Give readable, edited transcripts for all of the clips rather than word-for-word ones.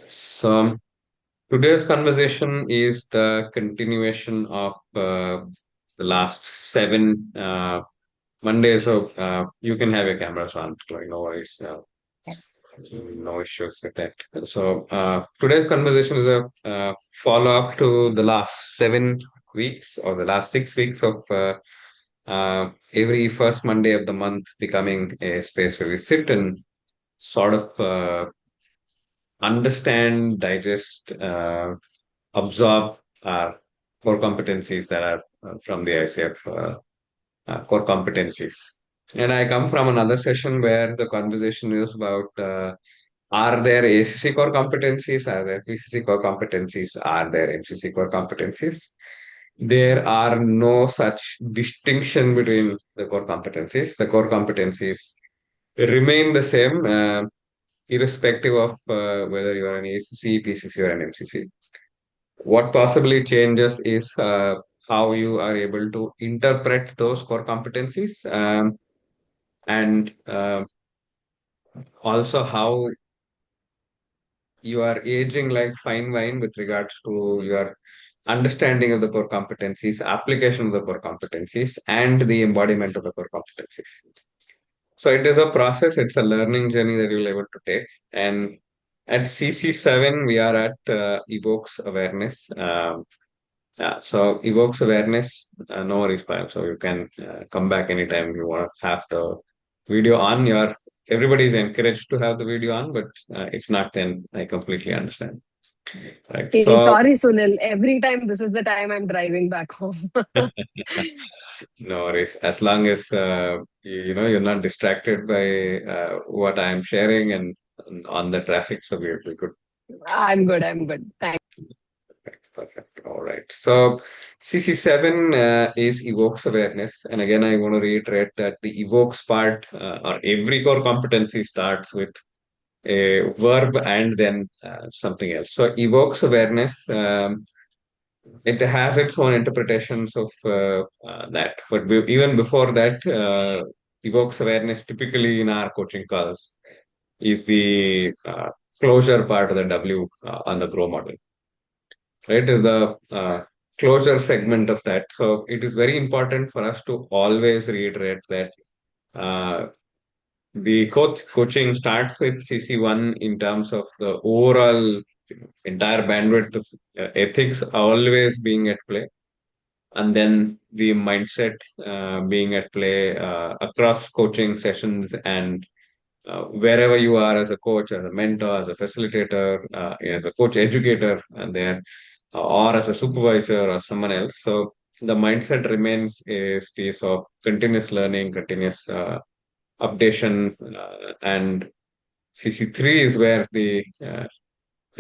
So today's conversation is the continuation of the last seven Mondays. So you can have your cameras on, Chloe, no worries. No issues with that. So today's conversation is a follow-up to the last 7 weeks or the last 6 weeks of every first Monday of the month becoming a space where we sit and sort of understand, digest, absorb our core competencies that are from the ICF core competencies. And I come from another session where the conversation is about are there ACC core competencies? Are there PCC core competencies? Are there MCC core competencies? There are no such distinction between the core competencies. The core competencies remain the same, irrespective of whether you are an ACC, PCC, or an MCC. What possibly changes is how you are able to interpret those core competencies, and also how you are aging like fine wine with regards to your understanding of the core competencies, application of the core competencies, and the embodiment of the core competencies. So it is a process, it's a learning journey that you'll be able to take. And at CC7, we are at Evokes Awareness. Yeah, so Evokes Awareness, no worries, pal. So you can come back anytime you want to have the video on. Everybody is encouraged to have the video on, but if not, then I completely understand. Right. Hey, So sorry, Sunil. Every time this is the time I'm driving back home. no worries. As long as you're not distracted by what I'm sharing and on the traffic, so we're good. I'm good. I'm good. Thanks. Perfect. Perfect. All right. So CC7 is evokes awareness. And again, I want to reiterate that the evokes part or every core competency starts with a verb and then something else. So evokes awareness, it has its own interpretations of that. But even before that, evokes awareness typically in our coaching calls is the closure part of the W on the grow model, right? Is the closure segment of that. So it is very important for us to always reiterate that uh, the coaching starts with CC1 in terms of the overall entire bandwidth of ethics always being at play, and then the mindset being at play across coaching sessions and wherever you are as a coach, as a mentor, as a facilitator, as a coach educator, and there, or as a supervisor or someone else. So the mindset remains a space of continuous learning, continuous updation, and CC3 is where the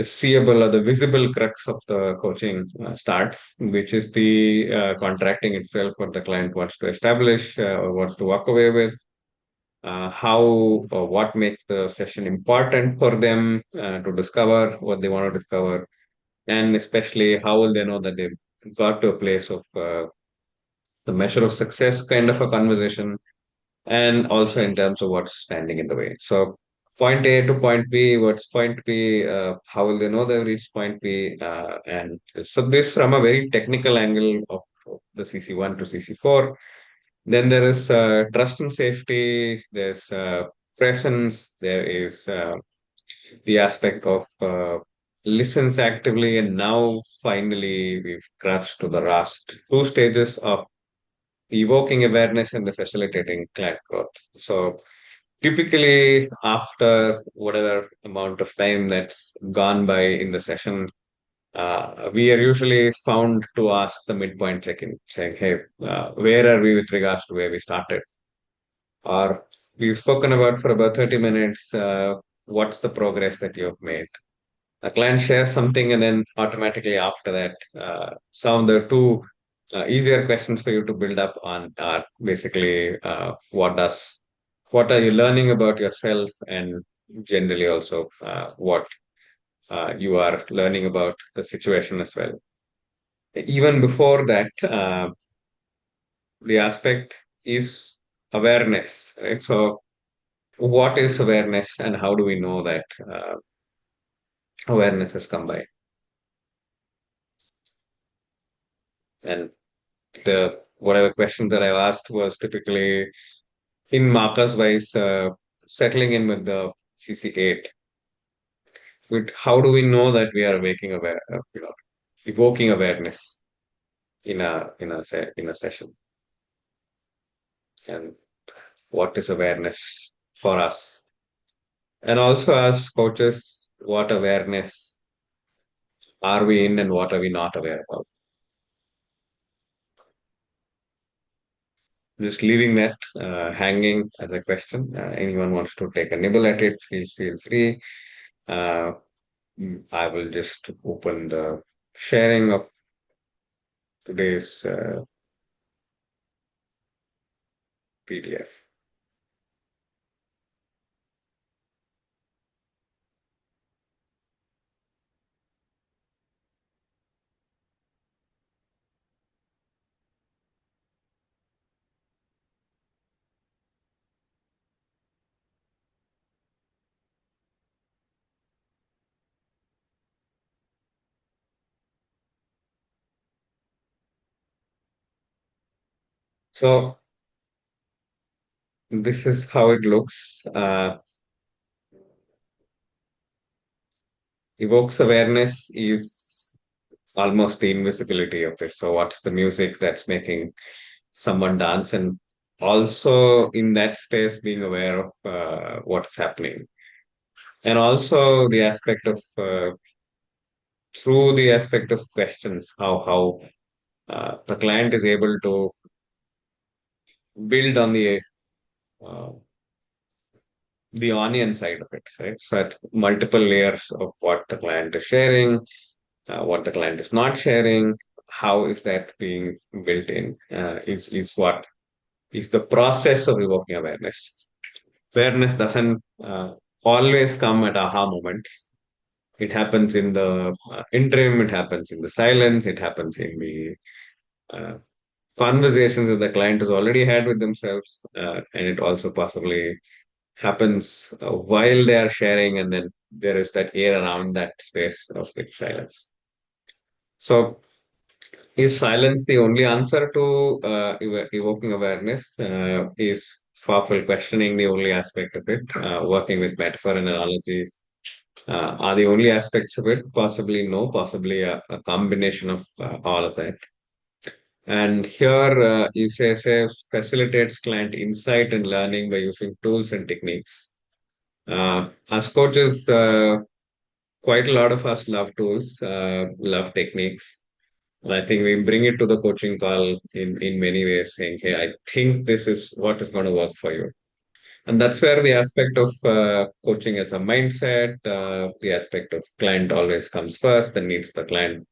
seeable or the visible crux of the coaching starts, which is the contracting itself, what the client wants to establish or wants to walk away with, how or what makes the session important for them to discover what they want to discover, and especially how will they know that they've got to a place of the measure of success kind of a conversation, and also in terms of what's standing in the way. So point A to point B, what's point B, how will they know they've reached point B, and so this from a very technical angle of the CC1 to CC4. Then there is trust and safety, there's presence, there is the aspect of listens actively, and now finally we've crossed to the last two stages of evoking awareness and the facilitating client growth. So typically after whatever amount of time that's gone by in the session, we are usually found to ask the midpoint check-in, saying, "Hey, where are we with regards to where we started?" Or we've spoken about for about 30 minutes. What's the progress that you've made? A client shares something, and then automatically after that, some of the two easier questions for you to build up on are basically what are you learning about yourself, and generally also what you are learning about the situation as well. Even before that, the aspect is awareness, right? So what is awareness and how do we know that awareness has come by? And the whatever question that I asked was typically in markers wise, settling in with the CC8. With how do we know that we are waking aware, evoking awareness in a session, and what is awareness for us, and also as coaches, what awareness are we in and what are we not aware about? Just leaving that hanging as a question. Anyone wants to take a nibble at it, please feel free. Uh, I will just open the sharing of today's PDF. So this is how it looks. Evokes awareness is almost the invisibility of this. So what's the music that's making someone dance, and also in that space being aware of what's happening, and also the aspect of through the aspect of questions, how the client is able to build on uh, the onion side of it, right? So at multiple layers of what the client is sharing, what the client is not sharing, how is that being built in, is what is the process of evoking awareness. Awareness doesn't always come at aha moments. It happens in the interim, it happens in the silence, it happens in the uh, conversations that the client has already had with themselves, and it also possibly happens while they are sharing, and then there is that air around that space of like silence. So, is silence the only answer to evoking awareness? Is powerful questioning the only aspect of it? Working with metaphor and analogy are the only aspects of it? Possibly no, possibly a combination of all of that. And here, ECSA facilitates client insight and learning by using tools and techniques. As coaches, quite a lot of us love tools, love techniques. And I think we bring it to the coaching call in many ways, saying, hey, I think this is what is going to work for you. And that's where the aspect of coaching as a mindset, the aspect of client always comes first, the needs the client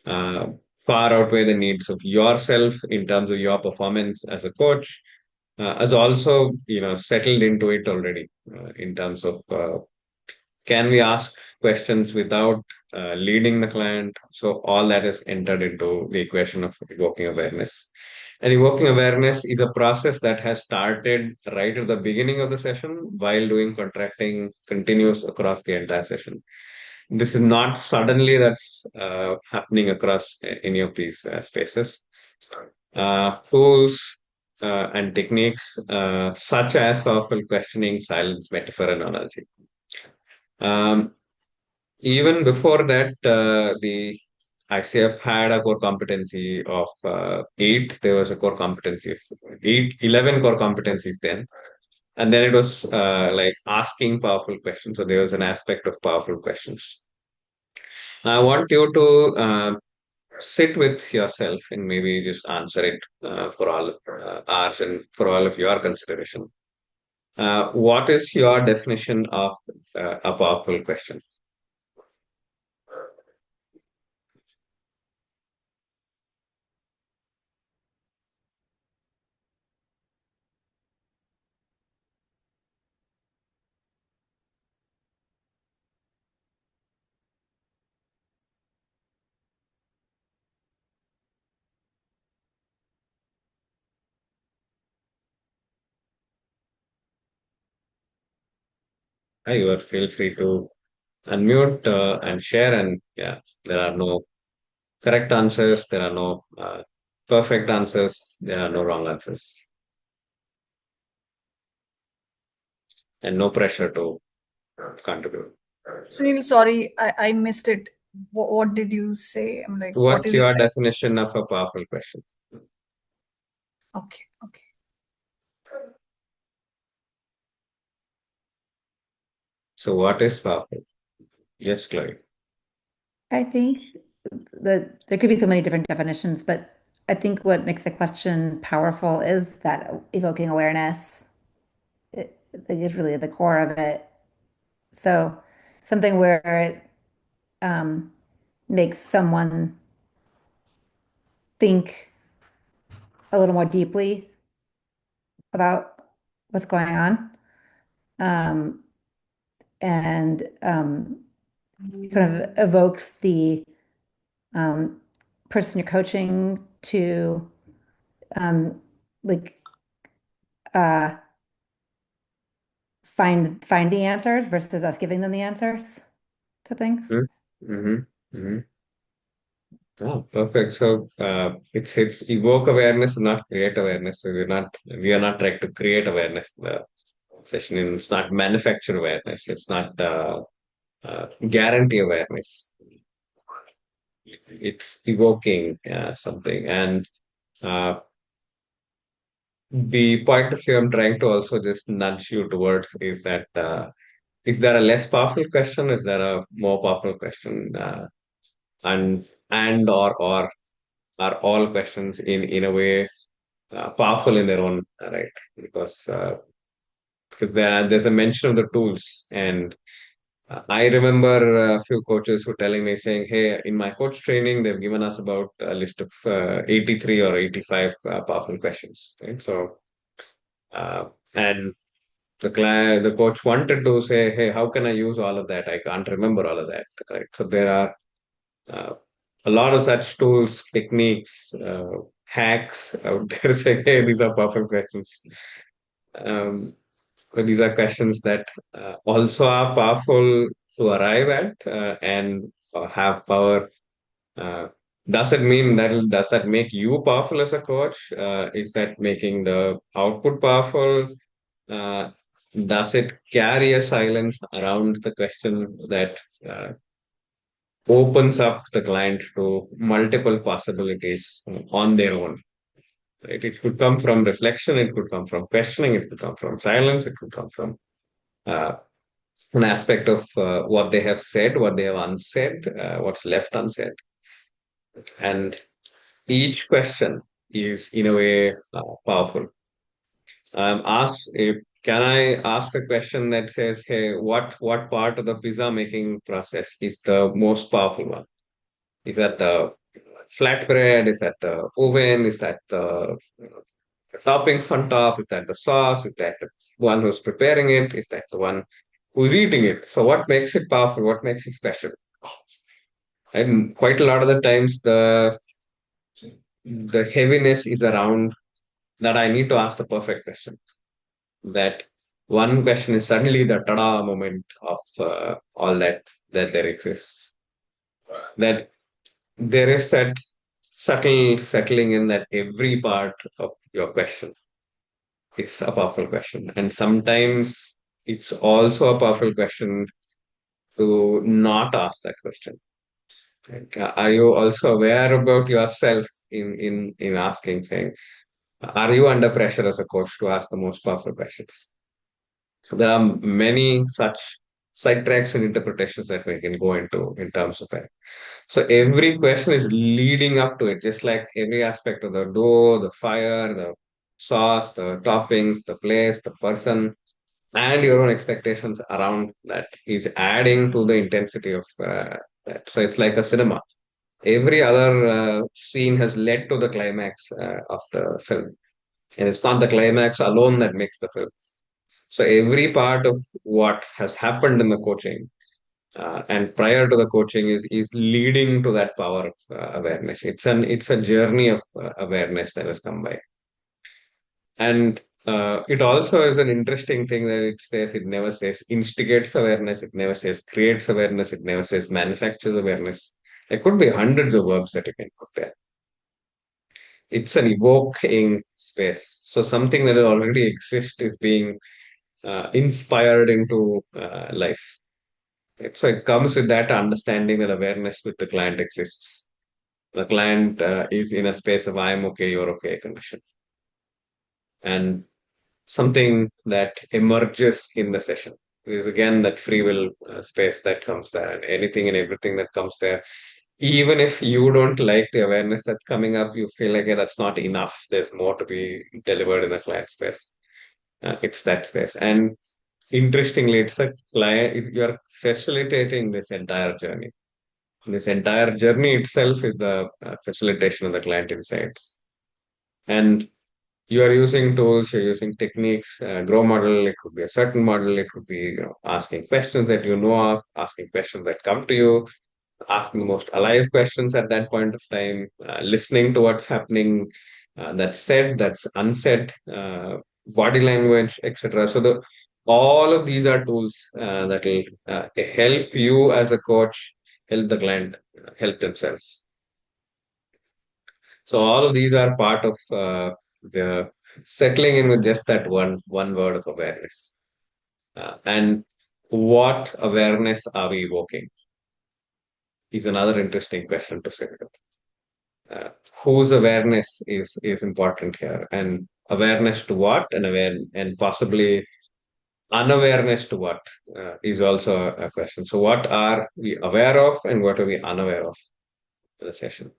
uh, far outweigh the needs of yourself in terms of your performance as a coach, as also settled into it already in terms of can we ask questions without leading the client? So all that is entered into the equation of evoking awareness. And evoking awareness is a process that has started right at the beginning of the session while doing contracting continues across the entire session. This is not suddenly that's happening across any of these spaces. Tools and techniques such as powerful questioning, silence, metaphor, and analogy. Um, Even before that, the ICF had a core competency of eight. There was a core competency of 11 core competencies then. And then it was like asking powerful questions. So there was an aspect of powerful questions. I want you to sit with yourself and maybe just answer it for all of ours and for all of your consideration. What is your definition of a powerful question? You are feel free to unmute and share. And yeah, there are no correct answers. There are no perfect answers. There are no wrong answers, and no pressure to contribute. Sunil, sorry, I missed it. What did you say? I'm like, what What's is it? your definition of a powerful question? Okay, okay. So, what is powerful? Yes, Chloe. I think there could be so many different definitions, but I think what makes the question powerful is that evoking awareness. It is really the core of it. So something where it makes someone think a little more deeply about what's going on, um, and kind of evokes the um, person you're coaching to um, like uh, find the answers versus us giving them the answers to things. Mm-hmm. Mm-hmm. Oh, perfect. So it's evoke awareness, not create awareness. So we are not trying to create awareness. The session it's not manufacture awareness. It's not guarantee awareness. It's evoking something. And uh, the point of view I'm trying to also just nudge you towards is there a less powerful question? Is there a more powerful question? And or are all questions in a way powerful in their own right? Because there's a mention of the tools, and I remember a few coaches who telling me saying, "Hey, in my coach training, they've given us about a list of 83 or 85 powerful questions." Right? So, and the coach wanted to say, "Hey, how can I use all of that? I can't remember all of that." Right? So there are uh, a lot of such tools, techniques, hacks out there saying, "Hey, these are perfect questions." Um, but these are questions that also are powerful to arrive at and have power. Uh, does that make you powerful as a coach? Is that making the output powerful? Uh, does it carry a silence around the question that uh, opens up the client to multiple possibilities on their own? Right? It could come from reflection, it could come from questioning, it could come from silence, it could come from uh, an aspect of what they have said, what they have unsaid, what's left unsaid. And each question is, in a way, powerful. Can I ask a question that says, "Hey, what part of the pizza making process is the most powerful one? Is that the flatbread? Is that the oven? Is that the toppings on top? Is that the sauce? Is that the one who's preparing it? Is that the one who's eating it? So what makes it powerful? What makes it special?" And quite a lot of the times, the heaviness is around that I need to ask the perfect question. That one question is suddenly the tada moment of all that there exists. That there is that subtle settling in that every part of your question is a powerful question. And sometimes it's also a powerful question to not ask that question. Like, are you also aware about yourself in asking, saying, are you under pressure as a coach to ask the most powerful questions? So there are many such sidetracks and interpretations that we can go into in terms of that. So every question is leading up to it, just like every aspect of the dough, the fire, the sauce, the toppings, the place, the person, and your own expectations around that is adding to the intensity of that. So it's like a cinema. Every other scene has led to the climax of the film, and it's not the climax alone that makes the film. So every part of what has happened in the coaching and prior to the coaching is leading to that power of awareness. It's a journey of awareness that has come by. And It also is an interesting thing that it never says instigates awareness, it never says creates awareness, it never says manufactures awareness. There could be hundreds of verbs that you can put there. It's an evoking space. So something that already exists is being inspired into life. Right? So it comes with that understanding that awareness with the client exists. The client is in a space of I'm okay, you're okay condition. And something that emerges in the session is again that free will space that comes there, and anything and everything that comes there. Even if you don't like the awareness that's coming up, you feel like, "Yeah, that's not enough. There's more to be delivered in the client space." It's that space. And interestingly, it's a client, you're facilitating this entire journey. This entire journey itself is the facilitation of the client insights. And you are using tools, you're using techniques, grow model, it could be a certain model, it could be asking questions that you know of, asking questions that come to you, asking the most alive questions at that point of time, listening to what's happening, that's said, that's unsaid, body language, etc. So the all of these are tools that will help you as a coach, help the client, help themselves. So all of these are part of the settling in with just that one word of awareness. And what awareness are we evoking? Is another interesting question to sit with. Whose awareness is important here, and awareness to what, and possibly unawareness to what is also a question. So what are we aware of, and what are we unaware of in the session?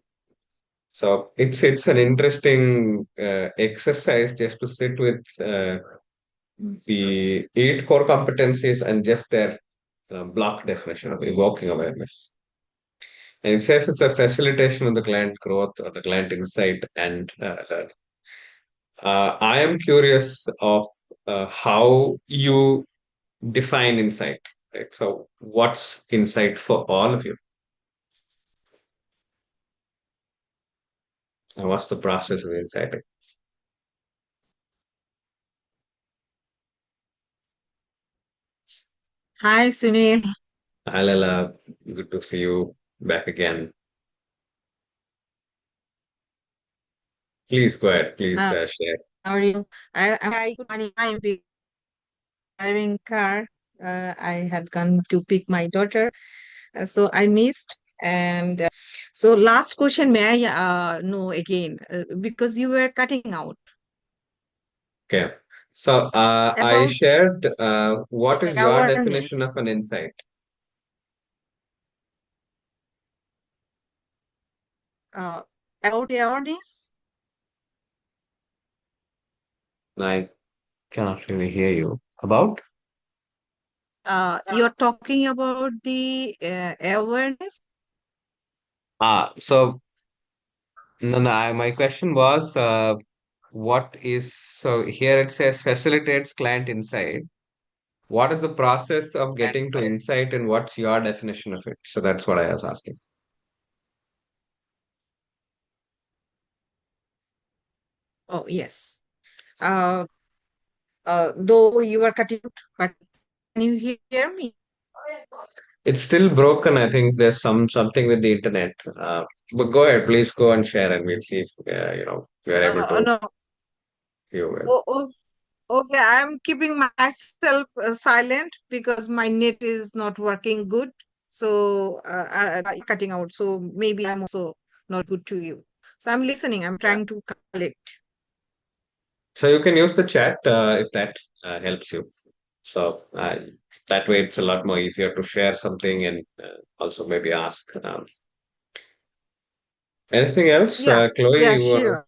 So it's an interesting exercise just to sit with the 8 core competencies and just their block definition of evoking awareness. And it says it's a facilitation of the client growth or the client insight and learning. I am curious of how you define insight. Right? So, what's insight for all of you? And what's the process of insight? Hi, Sunil. Hi, Lala. Good to see you back again. Please go ahead. Please Uh, share. how are you? Good morning. I'm driving car. I had gone to pick my daughter, so I missed. And so, last question, may I know again? Because you were cutting out Okay. So, I about shared what is your definition of awareness. an insight? Uh, about awareness. I cannot really hear you. About? You're talking about the awareness. So no, no. My question was, what is so here it says facilitates client insight. What is the process of getting to insight, and what's your definition of it? So that's what I was asking. Oh, yes. Uh, though you are cutting out, but can you hear me? It's still broken. I think there's something with the internet. But go ahead, please go and share, and we'll see if we're able to No. hear well. Oh, okay, I'm keeping myself silent because my net is not working good. So cutting out. So maybe I'm also not good to you. So I'm listening. I'm Yeah. trying to collect. So you can use the chat if that helps you. So that way it's a lot more easier to share something and also maybe ask. Anything else, Yeah, Chloe? yeah, sure.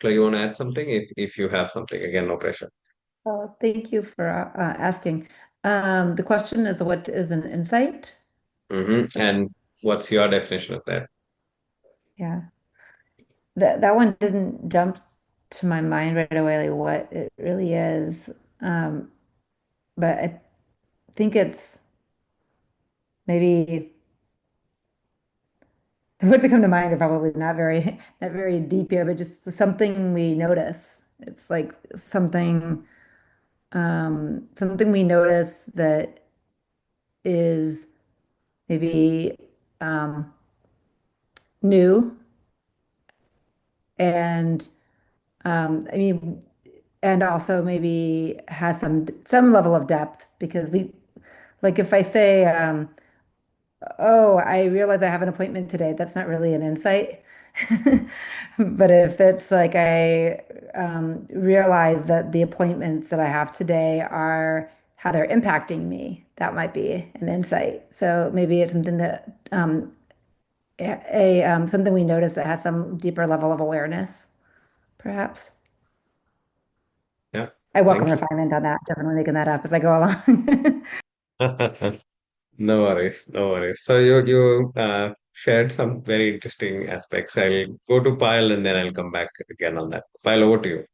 Chloe, you want to add something? If you have something, again, no pressure. Oh, thank you for asking. The question is, what is an insight? And what's your definition of that? Yeah, that one didn't jump to my mind right away, like what it really is. Um, but I think it's maybe the words that come to mind are probably not very not very deep here, but just something we notice. It's like something we notice that is maybe new and I mean, and also maybe has some level of depth because like if I say, "Oh, I realize I have an appointment today," that's not really an insight. But if it's like I realize that the appointments that I have today are how they're impacting me, that might be an insight. So maybe it's something that something we notice that has some deeper level of awareness, perhaps. Yeah, I welcome thank you. refinement on that. Definitely making that up as I go along. No worries, no worries. So you shared some very interesting aspects. I'll go to Pile and then I'll come back again on that. Pile, over to you.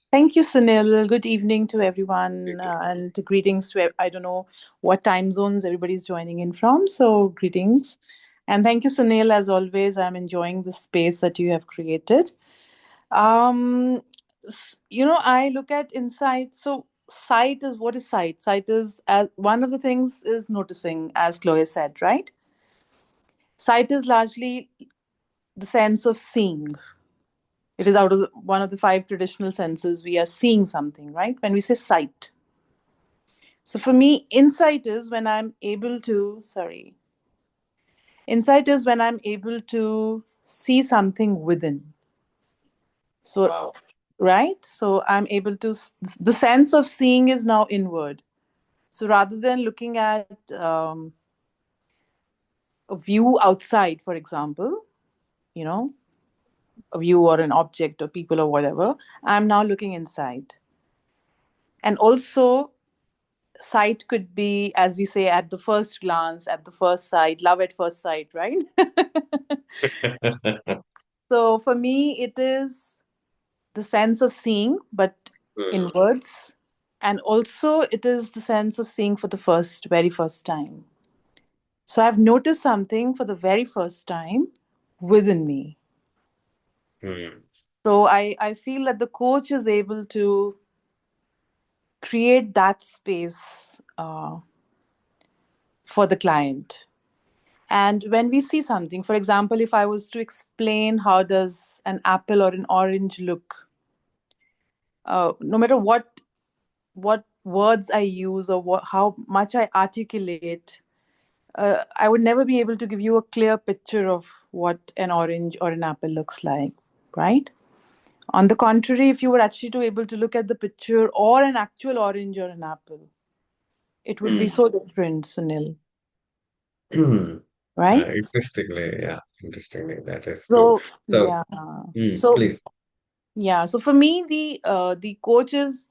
Thank you, Sunil. Good evening to everyone, and greetings to I don't know what time zones everybody's joining in from. So greetings, and thank you, Sunil. As always, I'm enjoying the space that you have created. I look at insight. So sight is what is sight? Sight is one of the things is noticing, as Chloe said, right? Sight is largely the sense of seeing. It is out of one of the five traditional senses. We are seeing something, right? When we say sight. So for me, insight is when I'm able to see something within. So, Wow. right? So I'm able to, the sense of seeing is now inward. So rather than looking at a view outside, for example, you know, a view or an object or people or whatever, I'm now looking inside. And also, sight could be, as we say, at the first glance, at the first sight, love at first sight, right? So for me, it is the sense of seeing, but in words. And also, it is the sense of seeing for the very first time. So I've noticed something for the very first time within me. Hmm. So I feel that the coach is able to create that space for the client. And when we see something, for example, if I was to explain how does an apple or an orange look, no matter what words I use or how much I articulate, I would never be able to give you a clear picture of what an orange or an apple looks like, right? On the contrary, if you were actually to able to look at the picture or an actual orange or an apple, it would be so different, Sunil, right? Interestingly, that is true. So So, yeah, so please. yeah, so for me, the coach is.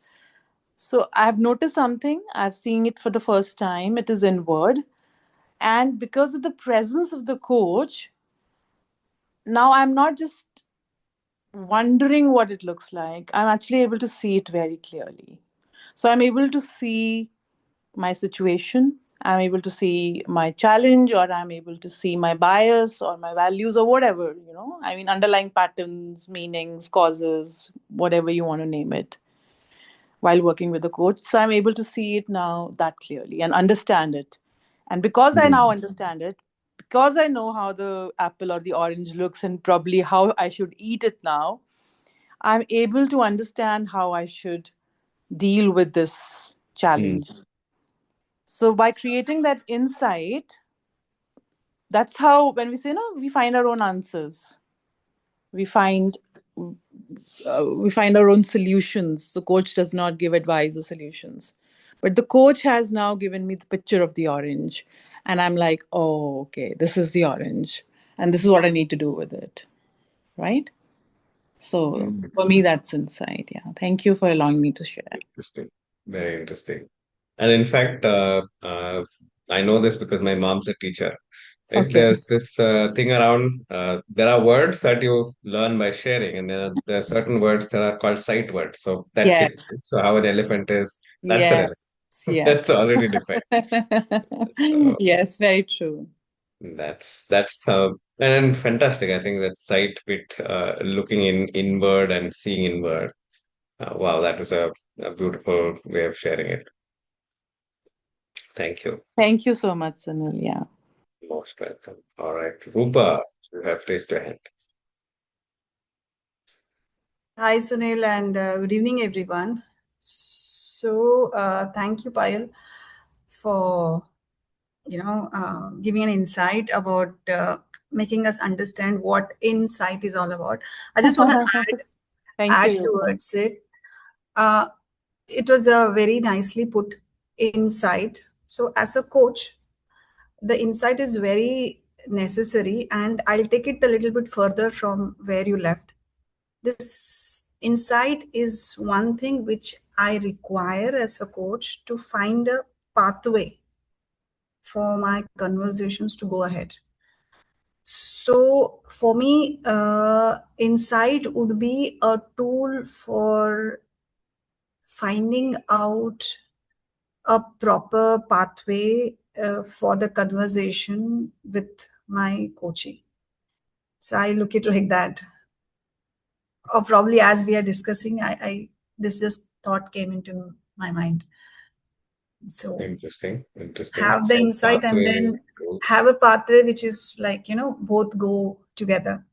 So I've noticed something. I've seen it for the first time. It is inward, and because of the presence of the coach, now I'm not just wondering what it looks like. I'm actually able to see it very clearly. So I'm able to see my situation. I'm able to see my challenge, or I'm able to see my bias or my values or whatever, I mean, underlying patterns, meanings, causes, whatever you want to name it, while working with a coach. So I'm able to see it now that clearly and understand it. And because I now understand it, because I know how the apple or the orange looks and probably how I should eat it now, I'm able to understand how I should deal with this challenge. So by creating that insight, that's how, when we say no, we find our own answers. We find our own solutions. The coach does not give advice or solutions, but the coach has now given me the picture of the orange, and I'm like, oh, okay, this is the orange, and this is what I need to do with it, right? So for me, that's insight. Yeah. Thank you for allowing me to share. Interesting. Very interesting. And in fact, I know this because my mom's a teacher. Right? Okay. There's this thing around, there are words that you learn by sharing, and there are certain words that are called sight words. So that's it. Yes. So how an elephant is, that's an Yes. elephant. That's Yes. already defined. So Yes. Very true. that's And fantastic. I think that sight bit, looking inward and seeing inward. Wow, that was a beautiful way of sharing it. Thank you. Thank you so much, Sunil. Yeah. Most welcome. All right. Rupa, you have raised your hand. Hi, Sunil, and good evening, everyone. So, thank you, Payal, for giving an insight about making us understand what insight is all about. I just want to Thank add you. towards it. It was a very nicely put insight. So, as a coach, the insight is very necessary, and I'll take it a little bit further from where you left. This insight is one thing which I require as a coach to find a pathway for my conversations to go ahead. So for me, insight would be a tool for finding out a proper pathway for the conversation with my coaching. So I look it like that. Or probably as we are discussing, I this just thought came into my mind. So Interesting. have the insight and then have a pathway which is like, both go together.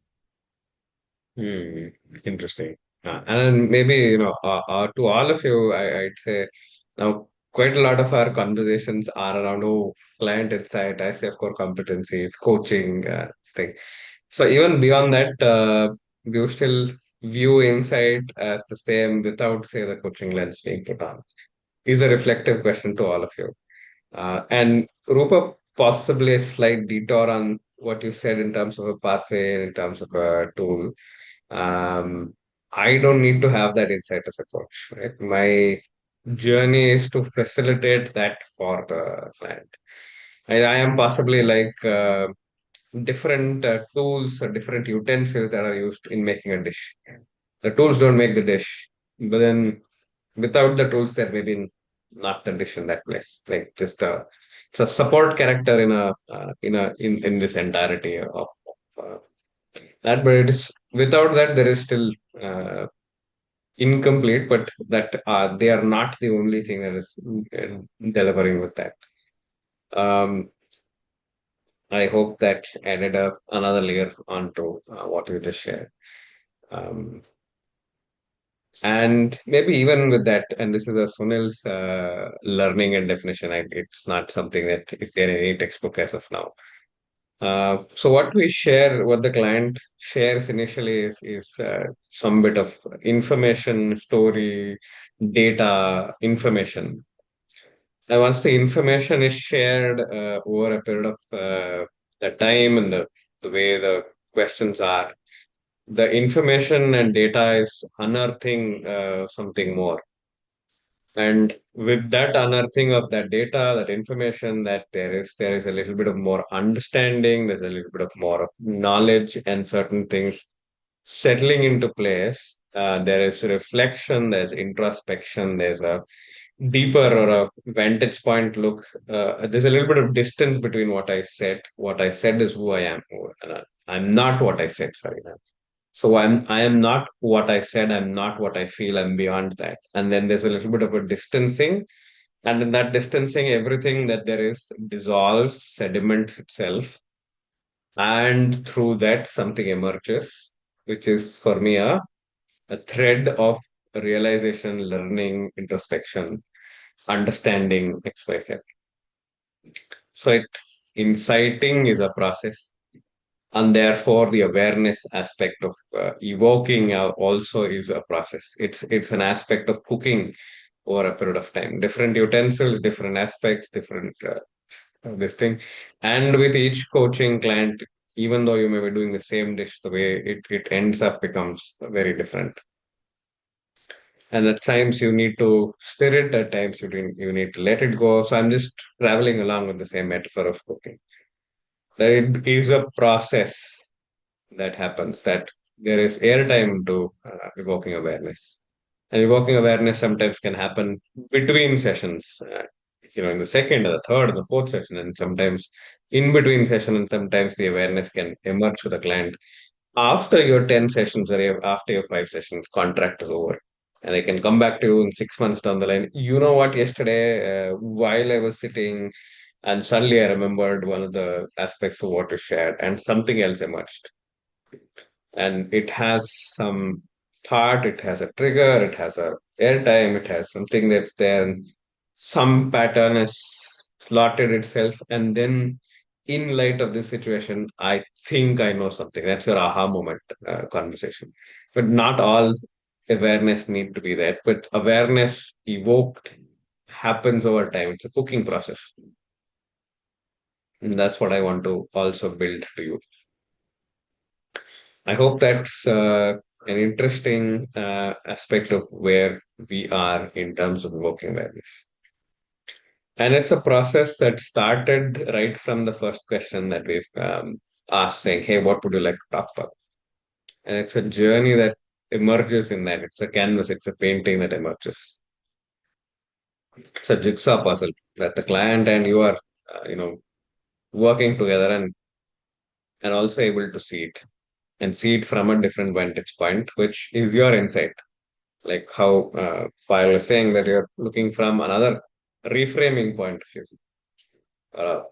Interesting. And maybe, to all of you, I'd say now quite a lot of our conversations are around, client insight, ICF core competencies, coaching, thing. So even beyond that, do you still view insight as the same without, say, the coaching lens being put on? Is a reflective question to all of you. And Rupa, possibly a slight detour on what you said in terms of a pathway, in terms of a tool. Um, I don't need to have that insight as a coach, right? My journey is to facilitate that for the client. I am possibly like different tools or different utensils that are used in making a dish. The tools don't make the dish, but then without the tools, there may be not the dish in that place. Like just it's a support character in this entirety of uh, that. But it is without that, there is still uh, incomplete. But that they are not the only thing that is delivering with that. Um, I hope that added another layer onto what you just shared. Um, and maybe even with that, and this is a Sunil's learning and definition. It's not something that is there in any textbook as of now. So what we share, what the client shares initially is some bit of information, story, data, information. And once the information is shared over a period of the time and the way the questions are, the information and data is unearthing something more. And with that unearthing of that data, that information, that there is a little bit of more understanding, there's a little bit of more knowledge and certain things settling into place. There is reflection, there's introspection, there's a deeper or a vantage point look. There's a little bit of distance between what I said. What I said is who I am. I'm not what I said. Sorry. So I am not what I said. I'm not what I feel. I'm beyond that. And then there's a little bit of a distancing. And in that distancing, everything that there is dissolves, sediments itself. And through that, something emerges, which is for me a thread of realization, learning, introspection, understanding, XYZ. So inciting is a process, and therefore the awareness aspect of evoking also is a process. It's an aspect of cooking over a period of time. Different utensils, different aspects, different this thing, and with each coaching client, even though you may be doing the same dish, the way it ends up becomes very different. And at times you need to stir it, at times you need to let it go. So I'm just traveling along with the same metaphor of cooking. That it is a process that happens, that there is airtime to evoking awareness. And evoking awareness sometimes can happen between sessions, in the second or the third or the fourth session, and sometimes in between session, and sometimes the awareness can emerge for the client after your 10 sessions or after your 5 sessions, contract is over. And they can come back to you in 6 months down the line. You know what, yesterday, while I was sitting, and suddenly I remembered one of the aspects of what you shared, and something else emerged. And it has some thought, it has a trigger, it has a airtime, it has something that's there, and some pattern has slotted itself. And then, in light of this situation, I think I know something. That's your aha moment conversation. But not all awareness need to be there. But awareness evoked happens over time. It's a cooking process. And that's what I want to also build to you. I hope that's an interesting aspect of where we are in terms of working awareness. And it's a process that started right from the first question that we've asked, saying, hey, what would you like to talk about? And it's a journey that emerges in that. It's a canvas, it's a painting that emerges. It's a jigsaw puzzle that the client and you are, working together, and also able to see it, and see it from a different vantage point, which is your insight. Like how File is saying that you're looking from another reframing point of view,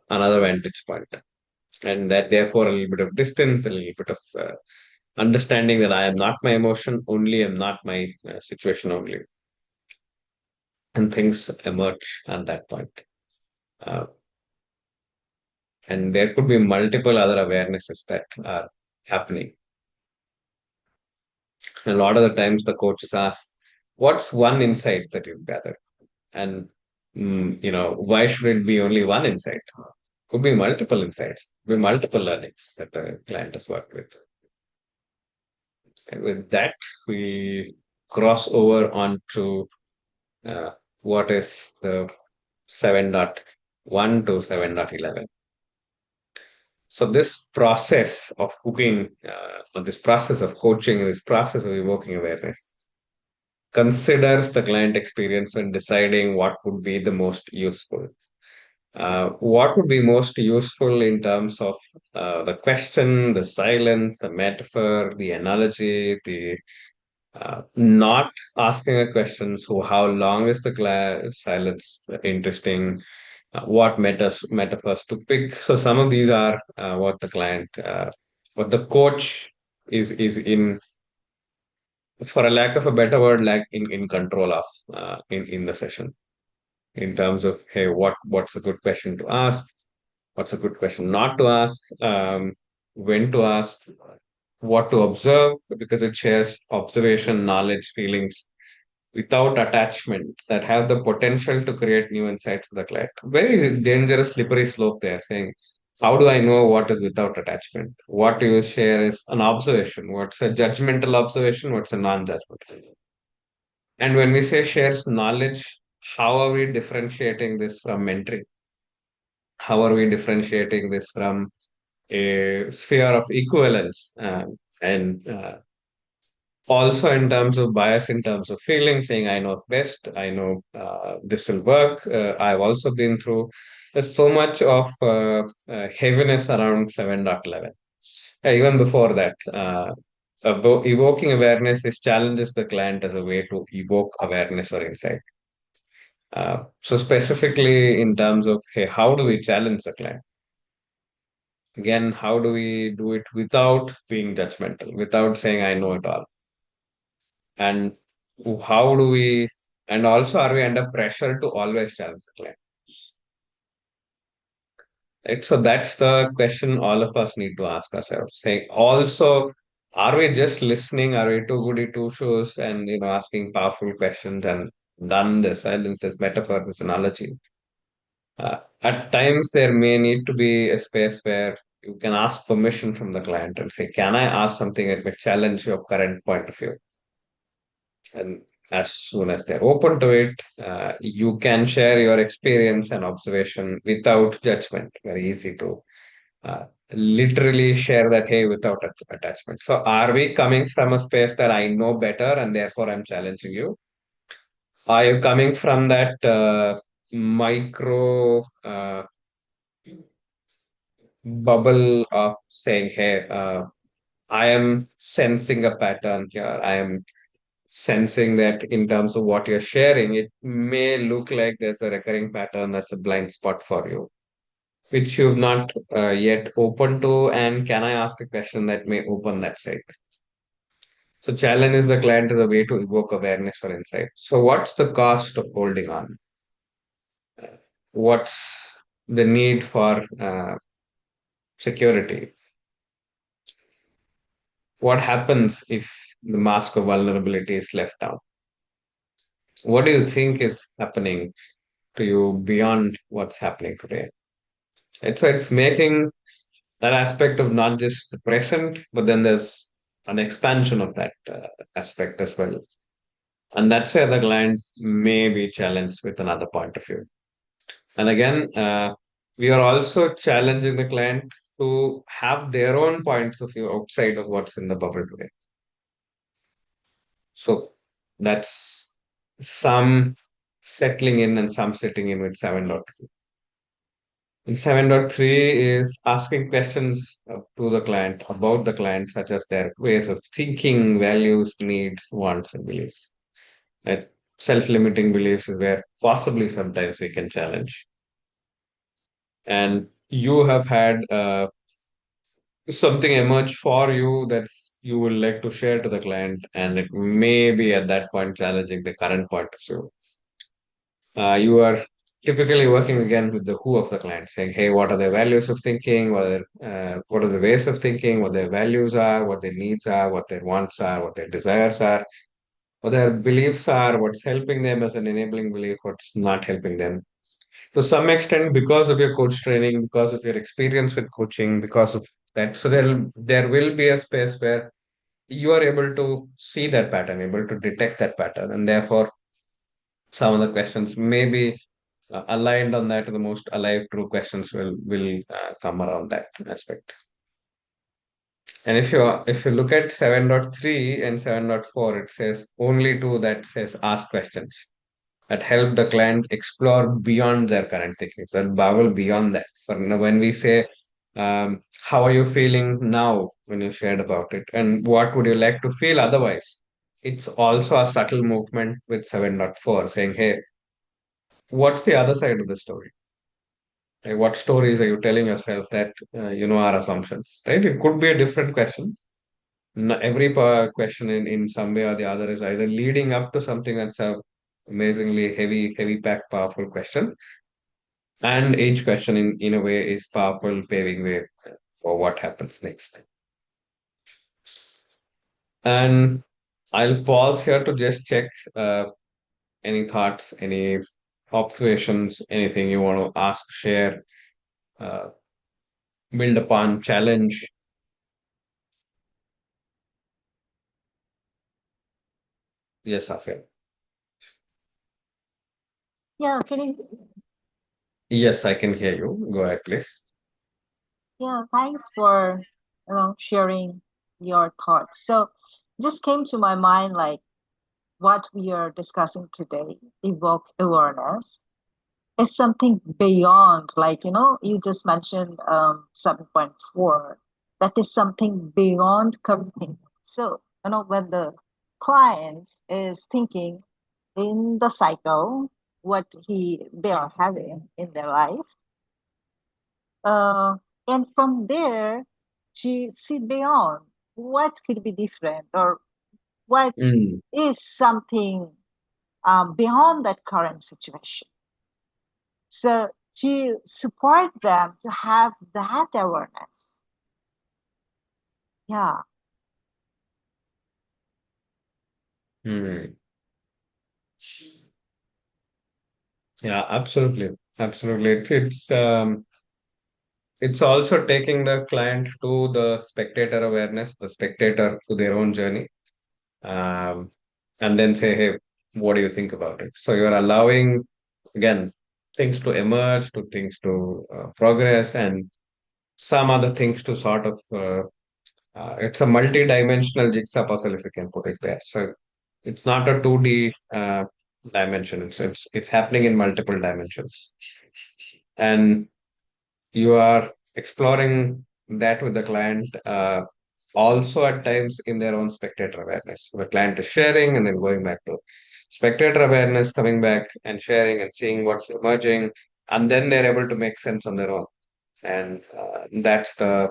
another vantage point, and that therefore a little bit of distance, a little bit of understanding that I am not my emotion only, I'm not my situation only, and things emerge at that point. Uh, and there could be multiple other awarenesses that are happening. And a lot of the times the coaches ask, what's one insight that you've gathered? And why should it be only one insight? Could be multiple insights, could be multiple learnings that the client has worked with. And with that, we cross over onto what is the 7.1 to 7.11. So this process of cooking, or this process of coaching, this process of evoking awareness, considers the client experience when deciding what would be the most useful. What would be most useful in terms of the question, the silence, the metaphor, the analogy, the not asking a question. So, how long is the silence interesting? What metaphors to pick? So, some of these are what the client, what the coach is in, for a lack of a better word, like in control of in the session, in terms of, hey, what's a good question to ask, what's a good question not to ask, when to ask, what to observe, because it shares observation, knowledge, feelings without attachment that have the potential to create new insights for the client. Very dangerous, slippery slope there, saying, how do I know what is without attachment? What you share is an observation. What's a judgmental observation? What's a non-judgmental? And when we say shares knowledge, how are we differentiating this from mentoring? How are we differentiating this from a sphere of equivalence? And Also in terms of bias, in terms of feeling, saying I know best, I know this will work. I've also been through. There's so much of heaviness around 7.11. Even before that, evoking awareness is challenges the client as a way to evoke awareness or insight. So specifically in terms of, hey, how do we challenge the client? Again, how do we do it without being judgmental, without saying I know it all? And how do we, and also are we under pressure to always challenge the client? Right? So that's the question all of us need to ask ourselves. Saying also, are we just listening? Are we too goody two shoes and asking powerful questions and done the silence, this metaphor, this analogy? At times, there may need to be a space where you can ask permission from the client and say, can I ask something that may challenge your current point of view? And as soon as they're open to it, you can share your experience and observation without judgment. Very easy to literally share that, hey, without attachment. So, are we coming from a space that I know better and therefore I'm challenging you? Are you coming from that micro bubble of saying, hey, I am sensing a pattern here. I am sensing that in terms of what you're sharing, it may look like there's a recurring pattern that's a blind spot for you, which you've not yet opened to. And can I ask a question that may open that side? So, challenge is the client is a way to evoke awareness for insight. So, what's the cost of holding on? What's the need for security? What happens if the mask of vulnerability is left down? What do you think is happening to you beyond what's happening today? And so it's making that aspect of not just the present, but then there's an expansion of that aspect as well. And that's where the client may be challenged with another point of view. And again, we are also challenging the client to have their own points of view outside of what's in the bubble today. So that's some settling in and some sitting in with 7.2. And 7.3 is asking questions to the client about the client, such as their ways of thinking, values, needs, wants, and beliefs. That self-limiting beliefs is where possibly sometimes we can challenge. And you have had something emerge for you that you would like to share to the client, and it may be at that point challenging the current point of view. You are typically working again with the who of the client, saying, "Hey, what are their values of thinking? What are the ways of thinking? What their values are? What their needs are? What their wants are? What their desires are? What their beliefs are? What's helping them as an enabling belief? What's not helping them?" To some extent, because of your coach training, because of your experience with coaching, because of that, so there will be a space where you are able to see that pattern, able to detect that pattern, and therefore some of the questions may be aligned on that. The most alive true questions will come around that aspect. And if you look at 7.3 and 7.4, it says only two that says ask questions that help the client explore beyond their current thinking, that bubble beyond that. For when we say, how are you feeling now when you shared about it, and what would you like to feel otherwise? It's also a subtle movement with 7.4 saying, hey, what's the other side of the story? Like, what stories are you telling yourself that are assumptions? Right? It could be a different question. Every question in some way or the other is either leading up to something that's a amazingly heavy packed, powerful question, and each question in a way is powerful, paving way for what happens next. And I'll pause here to just check any thoughts, any observations, anything you want to ask, share, uh, build upon, challenge. Yes, Afia. Yeah, can you? Yes, I can hear you. Go ahead, please. Yeah, thanks for sharing your thoughts. So, just came to my mind like what we are discussing today, evoke awareness, is something beyond, like you just mentioned 7.4. That is something beyond current thinking. So, when the client is thinking in the cycle, what they are having in their life, and from there to see beyond what could be different, or what Mm, is something beyond that current situation. So to support them to have that awareness. Yeah. mm. Yeah, absolutely. Absolutely. It's also taking the client to the spectator awareness, the spectator to their own journey, um, and then say, hey, what do you think about it? So you're allowing, again, things to emerge, to things to progress, and some other things to sort of, it's a multi-dimensional jigsaw puzzle, if you can put it there. So it's not a 2D dimension. It's happening in multiple dimensions. And you are exploring that with the client, also at times in their own spectator awareness. The client is sharing and then going back to spectator awareness, coming back and sharing and seeing what's emerging, and then they're able to make sense on their own. And that's the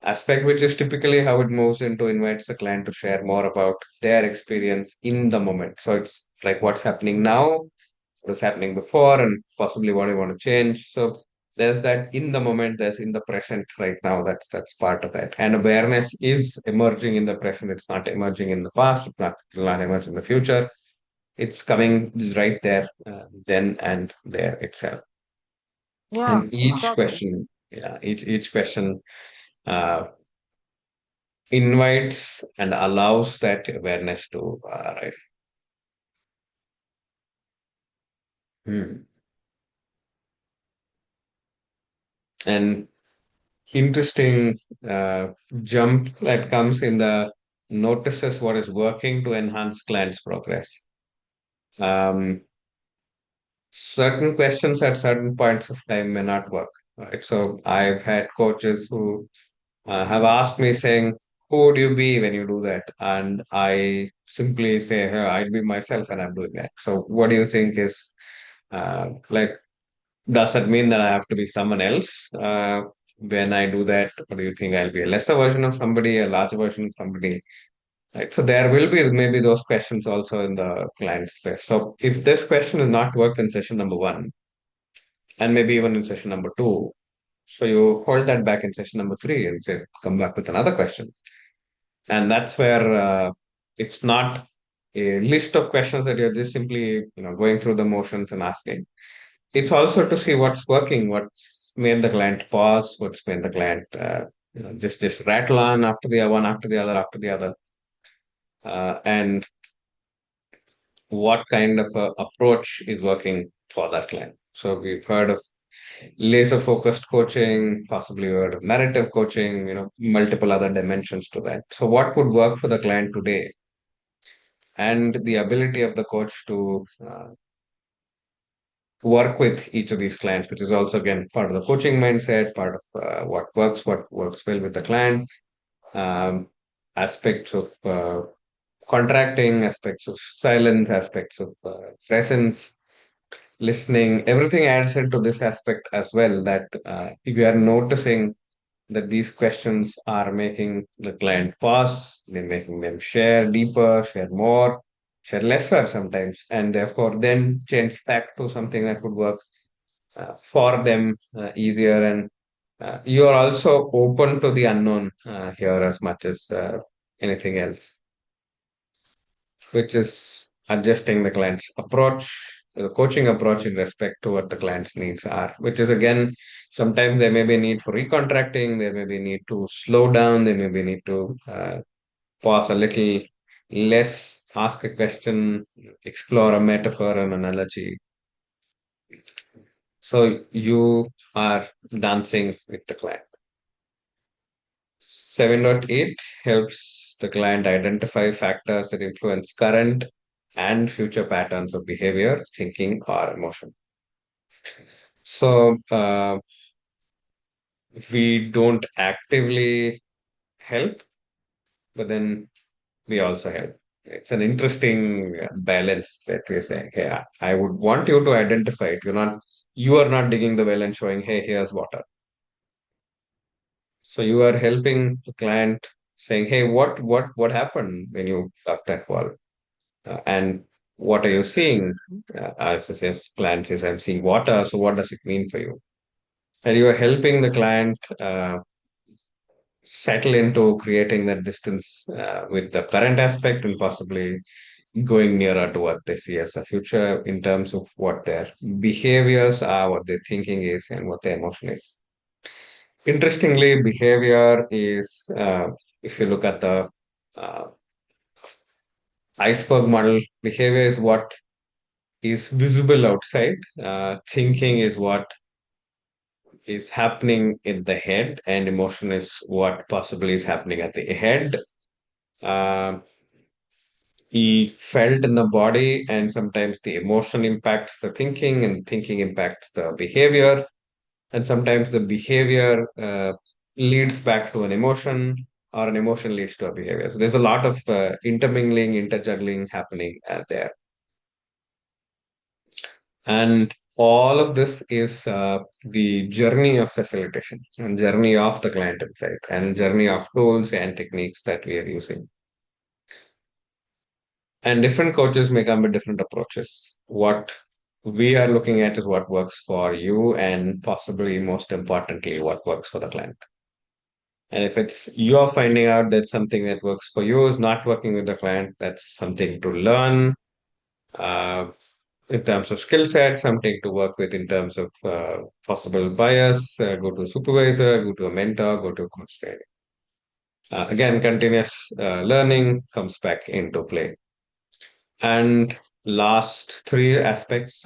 aspect which is typically how it moves into invites the client to share more about their experience in the moment. So it's like what's happening now, what was happening before, and possibly what you want to change. So there's that in the moment, there's in the present right now. That's part of that. And awareness is emerging in the present. It's not emerging in the past. It's not emerging in the future. It's coming right there, then and there itself. Yeah, And each exactly. question, yeah, each question uh, invites and allows that awareness to arrive. Hmm. And interesting jump that comes in the notices what is working to enhance clients' progress. Um, Certain questions at certain points of time may not work. Right? So I've had coaches who have asked me saying, "Who would you be when you do that?" And I simply say, "Hey, I'd be myself, and I'm doing that." So what do you think is like? Does that mean that I have to be someone else when I do that? Or do you think I'll be a lesser version of somebody, a larger version of somebody? Right. So there will be maybe those questions also in the client space. So if this question is not worked in session number one, and maybe even in session number two, so you hold that back in session number three and say, come back with another question. And that's where it's not a list of questions that you're just simply, going through the motions and asking. It's also to see what's working, what's made the client pause, what's made the client just rattle on after the one after the other after the other, and what kind of approach is working for that client. So we've heard of laser focused coaching, possibly heard of narrative coaching, multiple other dimensions to that. So what would work for the client today, and the ability of the coach to work with each of these clients, which is also again part of the coaching mindset, part of what works well with the client, um, aspects of contracting, aspects of silence, aspects of presence, listening. Everything adds into this aspect as well. That if you are noticing that these questions are making the client pause, they're making them share deeper, share more, share lesser sometimes, and therefore then change back to something that would work for them easier. And you are also open to the unknown here as much as anything else, which is adjusting the client's approach, the coaching approach in respect to what the client's needs are, which is again, sometimes there may be a need for recontracting, there may be a need to slow down, there may be a need to pause a little less, ask a question, explore a metaphor, an analogy. So you are dancing with the client. 7.8 helps the client identify factors that influence current and future patterns of behavior, thinking, or emotion. So we don't actively help, but then we also help. It's an interesting balance that we're saying, hey, I would want you to identify it. You are not digging the well and showing, hey, here's water. So you are helping the client saying, hey, what happened when you dug that well? And what are you seeing? As I says, client says, I'm seeing water. So what does it mean for you? And you are helping the client settle into creating that distance with the current aspect and possibly going nearer to what they see as the future in terms of what their behaviors are, what their thinking is, and what their emotion is. Interestingly, behavior is, if you look at the uh, iceberg model, behavior is what is visible outside. Thinking is what is happening in the head, and emotion is what possibly is happening at the head. Uh, he felt in the body, and sometimes the emotion impacts the thinking, and thinking impacts the behavior. And sometimes the behavior leads back to an emotion, or an emotion leads to a behavior. So there's a lot of intermingling, interjuggling happening there. And all of this is the journey of facilitation and journey of the client insight and journey of tools and techniques that we are using. And different coaches may come with different approaches. What we are looking at is what works for you, and possibly most importantly, what works for the client. And if it's you're finding out that something that works for you is not working with the client, that's something to learn uh, in terms of skill set, something to work with in terms of possible bias, go to a supervisor, go to a mentor, go to a coach training. Again, continuous learning comes back into play. And last three aspects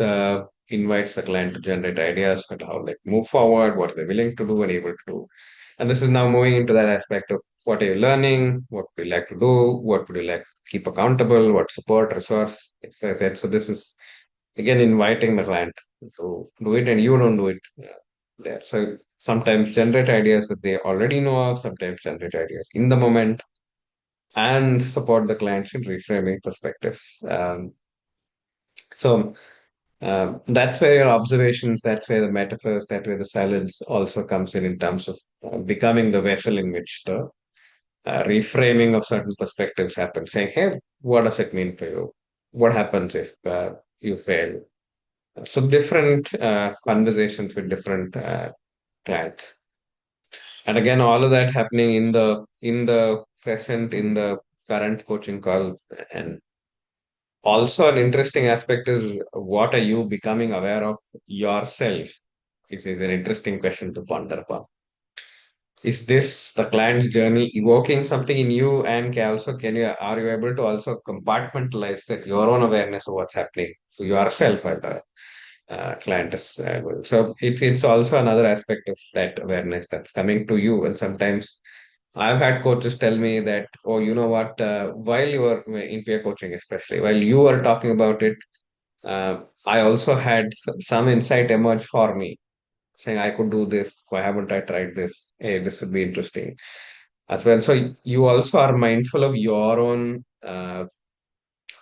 invites the client to generate ideas on how like move forward, what they're willing to do and able to do. And this is now moving into that aspect of what are you learning, what would you like to do, what would you like to keep accountable, what support, resource, XYZ. So this is again inviting the client to do it, and you don't do it there. So sometimes generate ideas that they already know of, sometimes generate ideas in the moment, and support the clients in reframing perspectives. So that's where your observations, that's where the metaphors, that's where the silence also comes in terms of becoming the vessel in which the reframing of certain perspectives happens. Saying, hey, what does it mean for you? What happens if you fail? So different conversations with different clients, and again, all of that happening in the present, in the current coaching call. And also, an interesting aspect is what are you becoming aware of yourself? This is an interesting question to ponder upon. Is this the client's journey evoking something in you, and are you able to also compartmentalize that your own awareness of what's happening to yourself while the client is going? So it's also another aspect of that awareness that's coming to you. And sometimes I've had coaches tell me that, oh, you know what, while you were in peer coaching, especially while you were talking about it, I also had some insight emerge for me, saying I could do this. Why haven't I tried this? Hey, this would be interesting as well. So you also are mindful of your own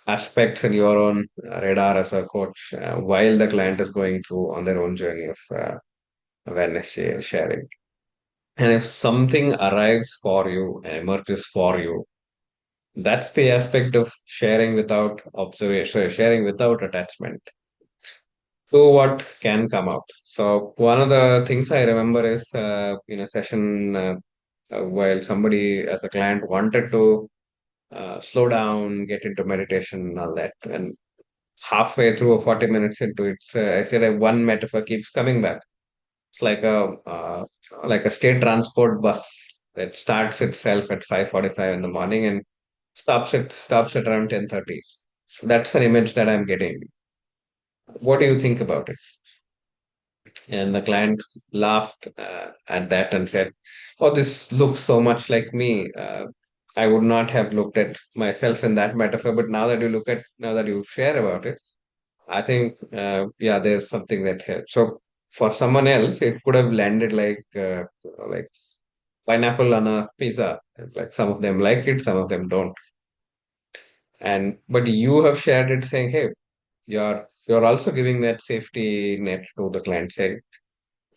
aspects and your own radar as a coach while the client is going through on their own journey of awareness sharing. And if something arrives for you, emerges for you, that's the aspect of sharing without observation, sharing without attachment to what can come out. So one of the things I remember is in a session while somebody as a client wanted to slow down, get into meditation and all that. And halfway through or 40 minutes into it, I said one metaphor keeps coming back. It's like a state transport bus that starts itself at 5:45 in the morning and stops at around 10:30. So that's an image that I'm getting. What do you think about it? And the client laughed at that and said, "Oh, this looks so much like me. I would not have looked at myself in that metaphor, but now that you share about it, I think, yeah, there's something that helps." So for someone else, it could have landed like pineapple on a pizza. Like some of them like it, some of them don't. And but you have shared it, saying, "Hey, you're also giving that safety net to the client, saying,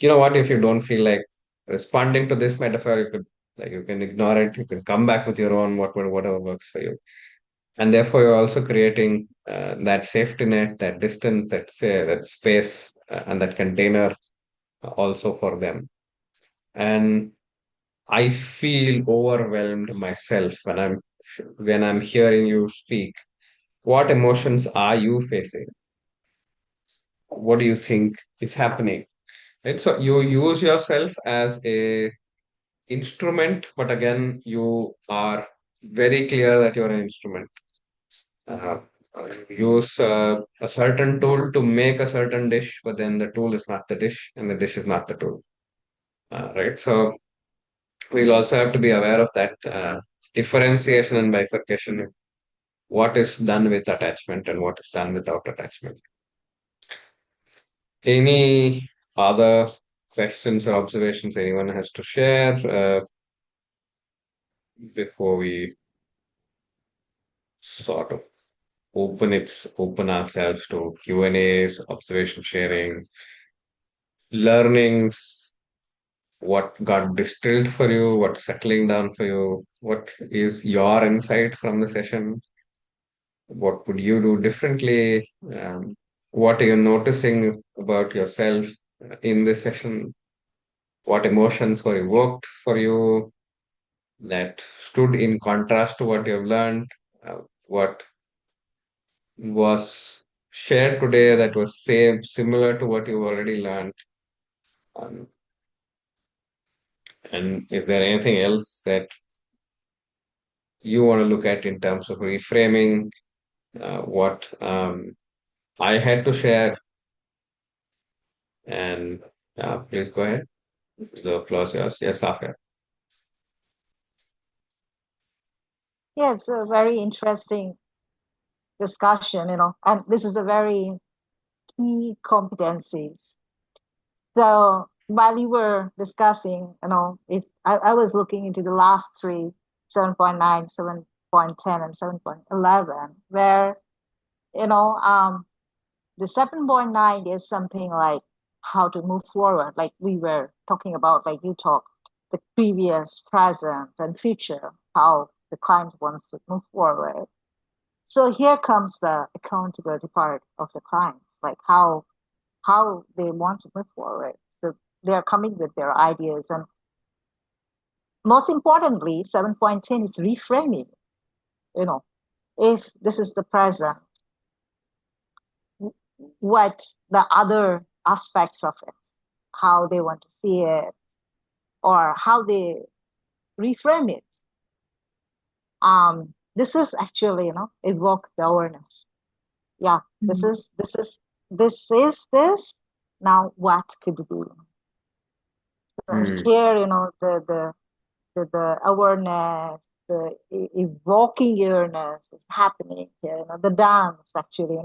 you know what, if you don't feel like responding to this metaphor, you can ignore it, you can come back with your own whatever works for you." And therefore you're also creating that safety net, that distance, that space, and that container also for them. And I feel overwhelmed myself when I'm hearing you speak. What emotions are you facing? What do you think is happening? Right? So you use yourself as a instrument, but again, you are very clear that you're an instrument. Uh, use a certain tool to make a certain dish, but then the tool is not the dish, and the dish is not the tool. Right? So we'll also have to be aware of that differentiation and bifurcation. What is done with attachment and what is done without attachment. Any other questions or observations anyone has to share before we sort of open ourselves to Q&As, observation sharing, learnings, what got distilled for you, what's settling down for you, what is your insight from the session, what would you do differently, what are you noticing about yourself in this session, what emotions were evoked for you that stood in contrast to what you've learned, what was shared today that was similar to what you already learned. Um, and is there anything else that you want to look at in terms of reframing what I had to share? And please go ahead. The floor is yours. Yes, Safia. Yeah, it's a very interesting discussion, and this is a very key competencies. So while you were discussing, if I was looking into the last three, 7.9, 7.10, and 7.11, where, the 7.9 is something like how to move forward, like we were talking about, like you talked, the previous, present, and future, how the client wants to move forward. So here comes the accountability part of the clients, like how they want to move forward. So they're coming with their ideas. And most importantly, 7.10 is reframing. If this is the present, what the other aspects of it, how they want to see it, or how they reframe it. This is actually, evoke the awareness. Yeah, this is this. Now what could be? So here, the awareness, the evoking awareness is happening here. The dance actually,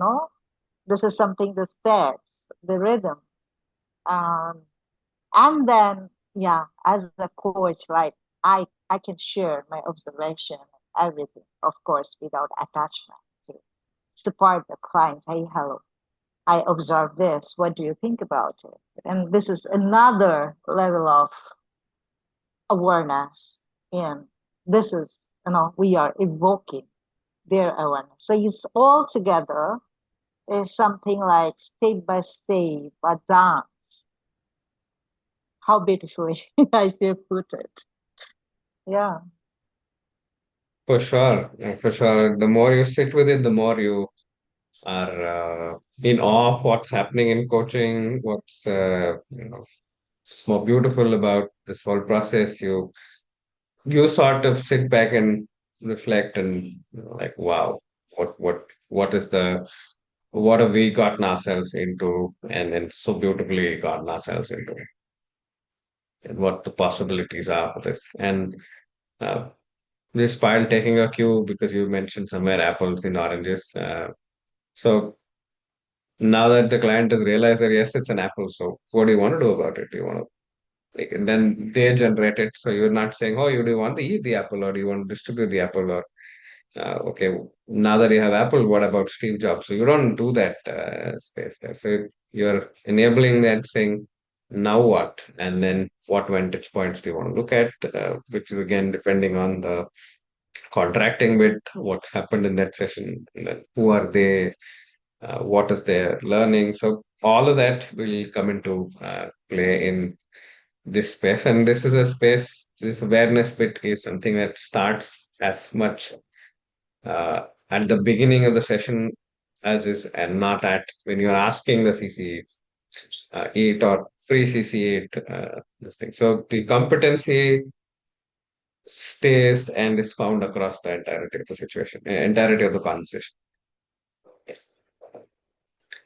this is something, the steps, the rhythm. And then, yeah, as a coach, right, I can share my observation and everything, of course, without attachment, to support the clients. Hey, hello, I observe this. What do you think about it? And this is another level of awareness. And this is, we are evoking their awareness. So it's all together is something like step by step, a dance. How beautifully I should put it. Yeah. For sure. For sure. The more you sit with it, the more you are in awe of what's happening in coaching, what's more beautiful about this whole process. You sort of sit back and reflect and like, wow, what is the what have we gotten ourselves into, and then so beautifully gotten ourselves into, and what the possibilities are for this. And uh, this pile taking a cue because you mentioned somewhere apples and oranges. So now that the client has realized that yes, it's an apple, so what do you want to do about it? Do you want to like, and then they generate it. So you're not saying, oh, you do want to eat the apple or do you want to distribute the apple or okay, now that you have Apple, what about Steve Jobs? So you don't do that space there. So you're enabling that saying, now what? And then what vantage points do you want to look at? Which is again depending on the contracting bit, what happened in that session, and then who are they, what is their learning. So all of that will come into play in this space. And this is a space, this awareness bit is something that starts as much at the beginning of the session as is and not at when you're asking the CC 8 or pre CC 8 this thing. So the competency stays and is found across the entirety of the situation, entirety of the conversation. Yes.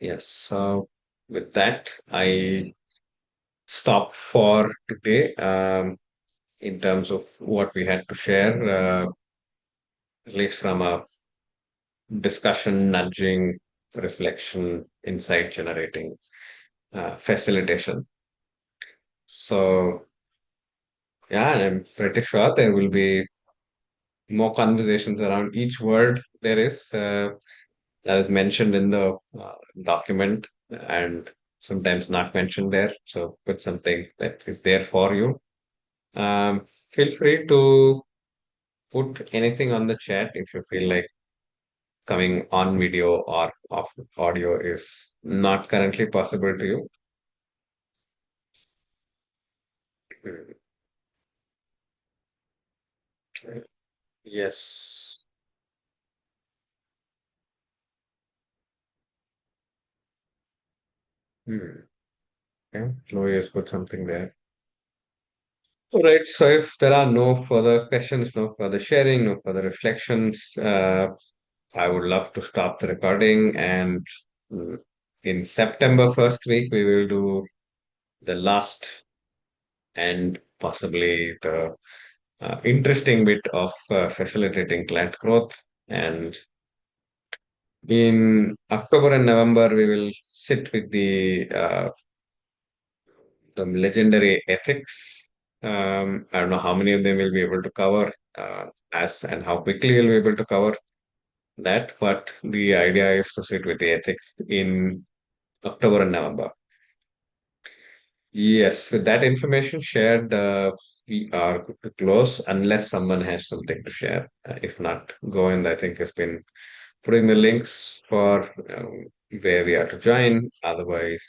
Yes. So with that, I stop for today in terms of what we had to share, at least from a discussion, nudging, reflection, insight generating, facilitation. So yeah, and I'm pretty sure there will be more conversations around each word there is that is mentioned in the document and sometimes not mentioned there. So put something that is there for you. Feel free to put anything on the chat if you feel like coming on video or off audio is not currently possible to you. Yes. Hmm. Okay. Chloe has put something there. All right. So if there are no further questions, no further sharing, no further reflections, I would love to stop the recording. And in September first week, we will do the last and possibly the interesting bit of facilitating client growth. And in October and November, we will sit with the legendary ethics. I don't know how many of them we'll be able to cover, as and how quickly we'll be able to cover that. But the idea is to sit with the ethics in October and November. Yes, with that information shared, we are good to close unless someone has something to share. If not, Govind, I think, has been putting the links for where we are to join. Otherwise,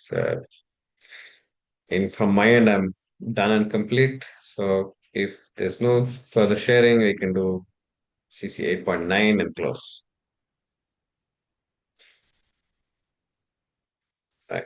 from my end, I'm done and complete. So if there's no further sharing, we can do CC 8.9 and close. Right.